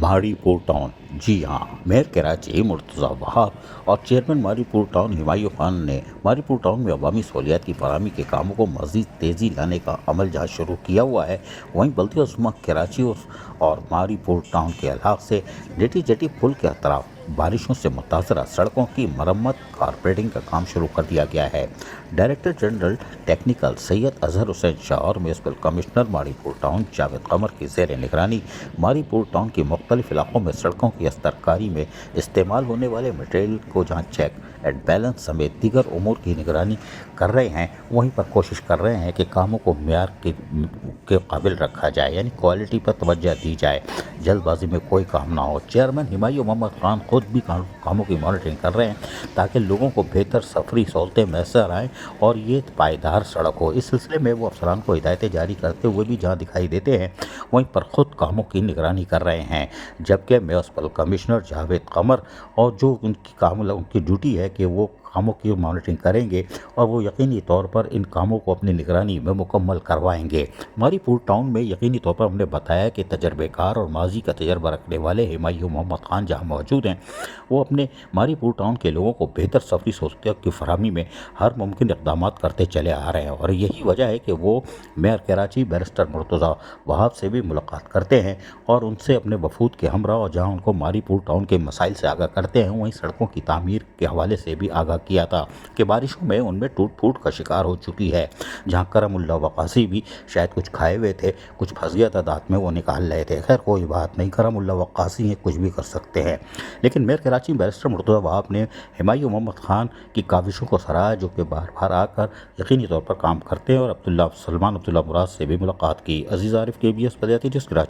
ماری پور ٹاؤن، جی ہاں، میئر کراچی مرتضی وہاب اور چیئرمین ماری پور ٹاؤن ہمایوں خان نے ماری پور ٹاؤن میں عوامی سہولیات کی فراہمی کے کاموں کو مزید تیزی لانے کا عمل جہاں شروع کیا ہوا ہے، وہیں بلدیہ عظمیٰ کراچی اور ماری پور ٹاؤن کے علاقے سے ڈیٹی جیٹی پل کے اطراف بارشوں سے متاثرہ سڑکوں کی مرمت کارپیٹنگ کا کام شروع کر دیا گیا ہے۔ ڈائریکٹر جنرل ٹیکنیکل سید اظہر حسین شاہ اور میونسپل کمشنر ماری پور ٹاؤن جاوید قمر کی زیر نگرانی ماری پور ٹاؤن کی مختلف علاقوں میں سڑکوں کی استرکاری میں استعمال ہونے والے مٹیریل کو جہاں چیک اینڈ بیلنس سمیت دیگر امور کی نگرانی کر رہے ہیں، وہیں پر کوشش کر رہے ہیں کہ کاموں کو معیار کے قابل رکھا جائے، یعنی کوالٹی پر توجہ دی جائے، جلد بازی میں کوئی کام نہ ہو۔ چیئرمین ہمایوں محمد خان خود بھی کاموں کی مانیٹرنگ کر رہے ہیں تاکہ لوگوں کو بہتر سفری سہولتیں میسر آئیں اور یہ پائیدار سڑک ہو۔ اس سلسلے میں وہ افسران کو ہدایتیں جاری کرتے ہوئے بھی جہاں دکھائی دیتے ہیں، وہیں پر خود کاموں کی نگرانی کر رہے ہیں، جبکہ میونسپل کمشنر جاوید قمر اور جو ان کی ڈیوٹی ہے کہ وہ کاموں کی مانیٹرنگ کریں گے اور وہ یقینی طور پر ان کاموں کو اپنی نگرانی میں مکمل کروائیں گے۔ ماری پور ٹاؤن میں یقینی طور پر ہم نے بتایا کہ تجربے کار اور ماضی کا تجربہ رکھنے والے ہمایوں محمد خان جہاں موجود ہیں، وہ اپنے ماری پور ٹاؤن کے لوگوں کو بہتر سفری سہولتوں کی فراہمی میں ہر ممکن اقدامات کرتے چلے آ رہے ہیں، اور یہی وجہ ہے کہ وہ میئر کراچی بیرسٹر مرتضی وہاب سے بھی ملاقات کرتے ہیں اور ان سے اپنے وفود کے ہمراہ اور جہاں ان کو ماری پور ٹاؤن کے مسائل سے آگاہ کرتے ہیں، وہیں سڑکوں کی تعمیر کے حوالے سے بھی آگاہ کیا تھا کہ بارشوں میں ان میں ٹوٹ پھوٹ کا شکار ہو چکی ہے، جہاں کرم اللہ وقاصی بھی شاید کچھ کھائے ہوئے تھے، کچھ پھنس گیا تھا دانت میں، وہ نکال رہے تھے۔ خیر کوئی بات نہیں، کرم اللہ وقاصی ہیں، کچھ بھی کر سکتے ہیں، لیکن میئر کراچی بیرسٹر مرتضی وہاب نے ہمایوں محمد خان کی کاوشوں کو سراہا، جو کہ بار بار آ کر یقینی طور پر کام کرتے ہیں، اور سلمان عبداللہ مراد سے بھی ملاقات کی۔ عزیز عارف، KBS بلدیاتی نیوز کراچی۔